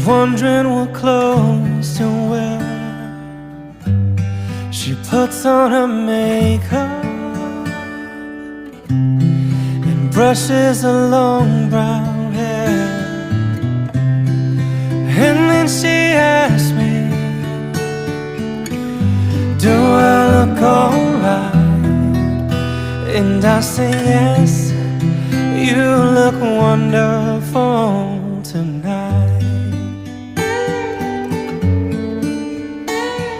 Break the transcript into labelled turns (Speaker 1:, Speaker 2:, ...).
Speaker 1: wondering what clothes to wear. She puts on her makeup and brushes her long brown hair. And then she asks me, do I look alright? And I say yes, you look wonderful.